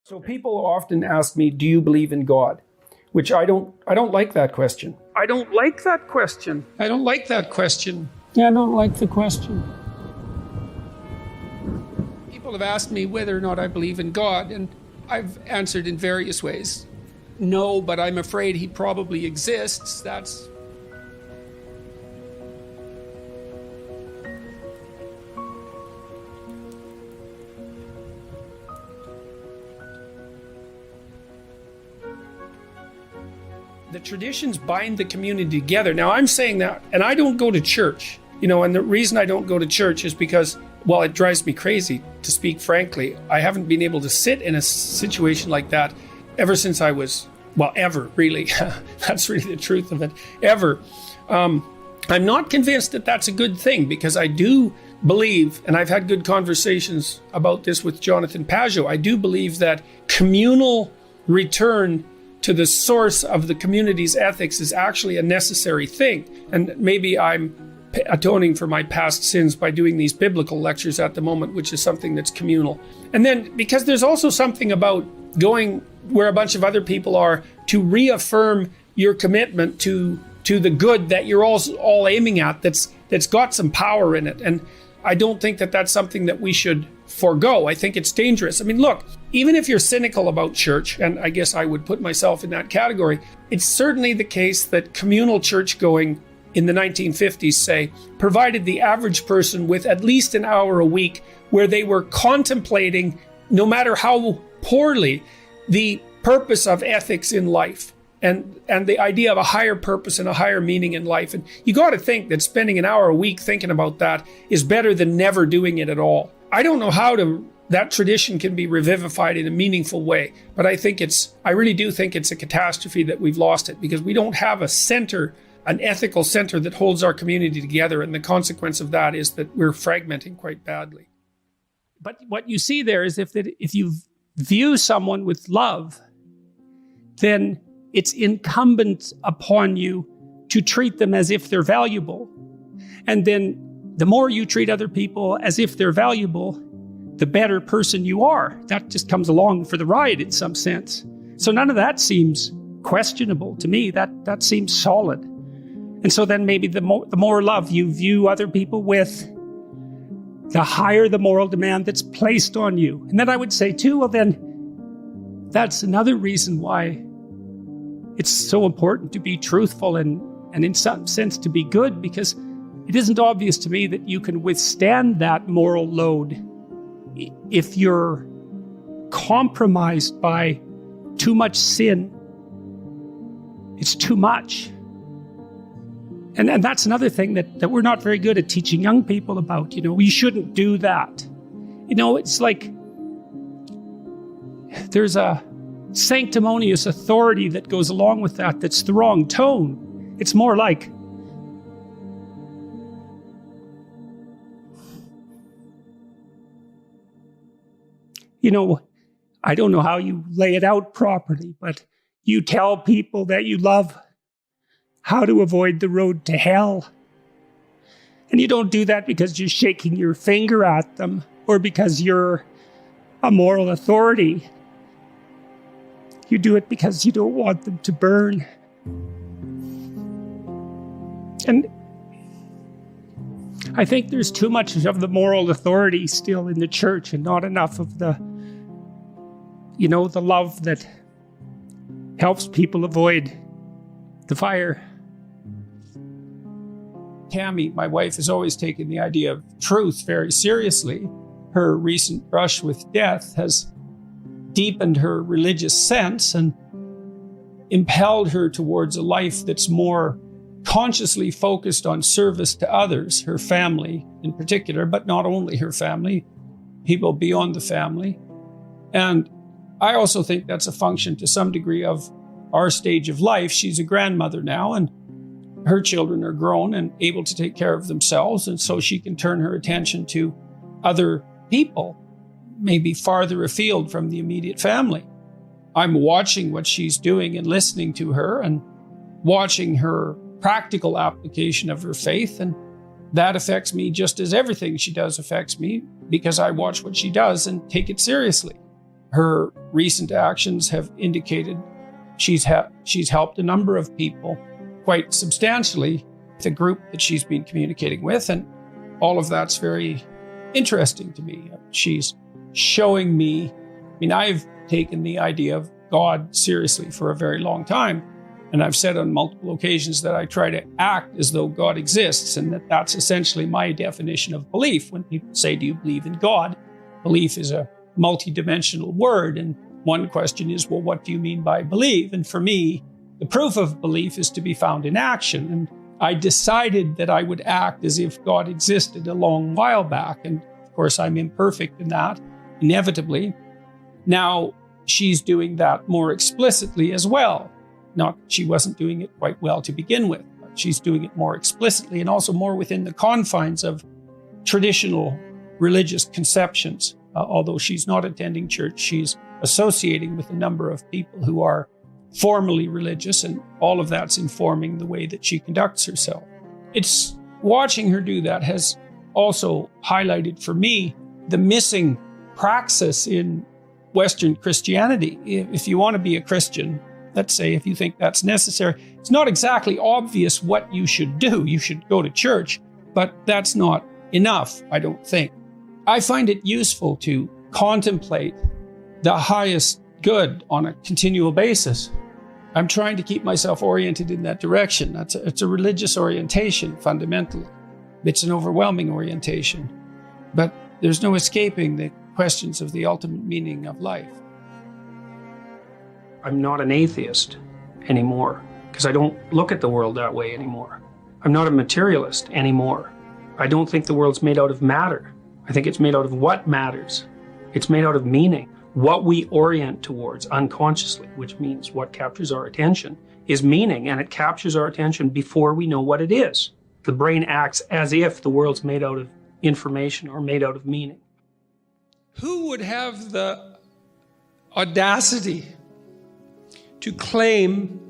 So people often ask me, do you believe in God? Which I don't like that question. I don't like that question. I don't like that question. Yeah, I don't like the question. People have asked me whether or not I believe in God, and I've answered in various ways. No, but I'm afraid he probably exists. That's... The traditions bind the community together. Now, I'm saying that, and I don't go to church, and the reason I don't go to church is because, well, it drives me crazy, to speak frankly. I haven't been able to sit in a situation like that ever since I was, well, ever, really. That's really the truth of it, ever. I'm not convinced that that's a good thing, because I do believe, and I've had good conversations about this with Jonathan Pageau, I do believe that communal return to the source of the community's ethics is actually a necessary thing. And maybe I'm atoning for my past sins by doing these biblical lectures at the moment, which is something that's communal. And then, because there's also something about going where a bunch of other people are to reaffirm your commitment to the good that you're all aiming at, that's got some power in it. And I don't think that that's something that we should forego. I think it's dangerous. I mean, look, even if you're cynical about church, and I guess I would put myself in that category, it's certainly the case that communal church going in the 1950s, say, provided the average person with at least an hour a week where they were contemplating, no matter how poorly, the purpose of ethics in life and the idea of a higher purpose and a higher meaning in life. And you got to think that spending an hour a week thinking about that is better than never doing it at all. I don't know how that tradition can be revivified in a meaningful way, but I really do think it's a catastrophe that we've lost it, because we don't have a center, an ethical center that holds our community together. And the consequence of that is that we're fragmenting quite badly. But what you see there is if you view someone with love, then it's incumbent upon you to treat them as if they're valuable. And then the more you treat other people as if they're valuable, the better person you are. That just comes along for the ride in some sense. So none of that seems questionable to me. That seems solid. And so then maybe the more love you view other people with, the higher the moral demand that's placed on you. And then I would say too, well then, that's another reason why it's so important to be truthful and in some sense to be good, because it isn't obvious to me that you can withstand that moral load if you're compromised by too much sin. It's too much. And that's another thing that we're not very good at teaching young people about. We shouldn't do that. It's like there's a sanctimonious authority that goes along with that that's the wrong tone. It's more like, I don't know how you lay it out properly, but you tell people that you love how to avoid the road to hell. And you don't do that because you're shaking your finger at them or because you're a moral authority. You do it because you don't want them to burn. And I think there's too much of the moral authority still in the church and not enough of the love that helps people avoid the fire. Tammy, my wife, has always taken the idea of truth very seriously. Her recent brush with death has deepened her religious sense and impelled her towards a life that's more consciously focused on service to others, her family in particular, but not only her family, people beyond the family. And I also think that's a function to some degree of our stage of life. She's a grandmother now, and her children are grown and able to take care of themselves, and so she can turn her attention to other people, maybe farther afield from the immediate family. I'm watching what she's doing and listening to her and watching her practical application of her faith, and that affects me just as everything she does affects me, because I watch what she does and take it seriously. her recent actions have indicated she's helped a number of people quite substantially, the group that she's been communicating with, and all of that's very interesting to me. She's showing me, I've taken the idea of God seriously for a very long time, and I've said on multiple occasions that I try to act as though God exists, and that's essentially my definition of belief. When people say, do you believe in God? Belief is a multidimensional word, and one question is, well, what do you mean by believe? And for me, the proof of belief is to be found in action. And I decided that I would act as if God existed a long while back. And of course, I'm imperfect in that, inevitably. Now, she's doing that more explicitly as well. Not that she wasn't doing it quite well to begin with, but she's doing it more explicitly and also more within the confines of traditional religious conceptions. Although she's not attending church, she's associating with a number of people who are formally religious, and all of that's informing the way that she conducts herself. It's watching her do that has also highlighted for me the missing praxis in Western Christianity. If you want to be a Christian, let's say, if you think that's necessary, it's not exactly obvious what you should do. You should go to church, but that's not enough, I don't think. I find it useful to contemplate the highest good on a continual basis. I'm trying to keep myself oriented in that direction. It's a religious orientation, fundamentally. It's an overwhelming orientation. But there's no escaping the questions of the ultimate meaning of life. I'm not an atheist anymore, because I don't look at the world that way anymore. I'm not a materialist anymore. I don't think the world's made out of matter. I think it's made out of what matters. It's made out of meaning. What we orient towards unconsciously, which means what captures our attention, is meaning, and it captures our attention before we know what it is. The brain acts as if the world's made out of information or made out of meaning. Who would have the audacity to claim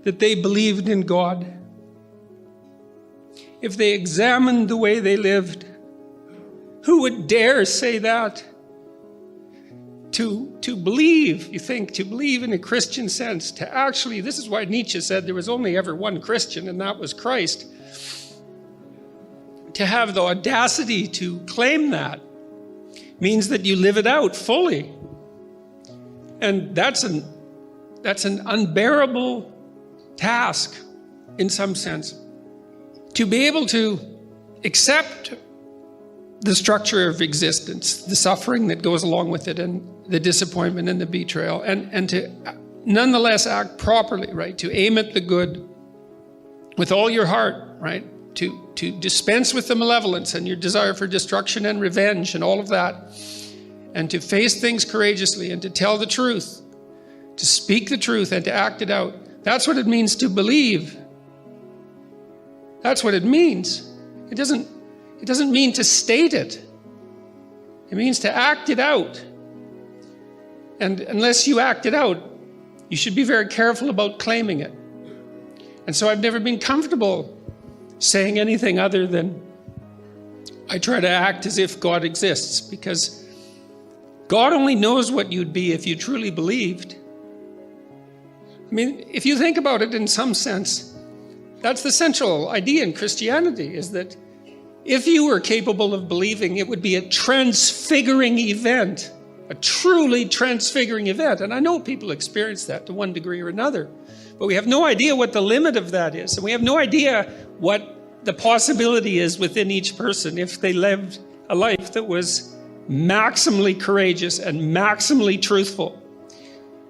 that they believed in God if they examined the way they lived? Who would dare say that? To believe, you think, to believe in a Christian sense, to actually, this is why Nietzsche said there was only ever one Christian, and that was Christ. To have the audacity to claim that means that you live it out fully. And that's an unbearable task in some sense. To be able to accept the structure of existence, the suffering that goes along with it, and the disappointment and the betrayal, and to nonetheless act properly, right? To aim at the good with all your heart, right? To dispense with the malevolence and your desire for destruction and revenge and all of that, and to face things courageously and to tell the truth, to speak the truth and to act it out. That's what it means to believe. That's what it means. It doesn't mean to state it. It means to act it out. And unless you act it out, you should be very careful about claiming it. And so I've never been comfortable saying anything other than I try to act as if God exists, because God only knows what you'd be if you truly believed. I mean, if you think about it in some sense, that's the central idea in Christianity, is that if you were capable of believing, it would be a transfiguring event, a truly transfiguring event. And I know people experience that to one degree or another, but we have no idea what the limit of that is. And we have no idea what the possibility is within each person if they lived a life that was maximally courageous and maximally truthful.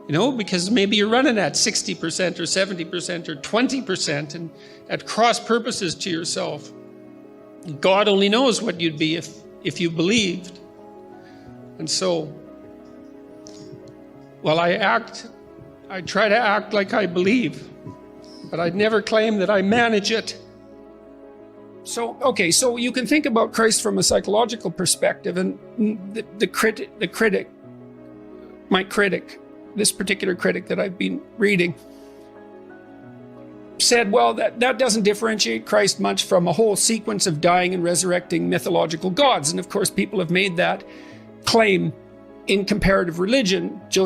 You know, because maybe you're running at 60% or 70% or 20% and at cross purposes to yourself. God only knows what you'd be if you believed. And so, while I try to act like I believe, but I'd never claim that I manage it. So you can think about Christ from a psychological perspective, and the critic, my critic, this particular critic that I've been reading, said, well, that doesn't differentiate Christ much from a whole sequence of dying and resurrecting mythological gods. And of course, people have made that claim in comparative religion, Joseph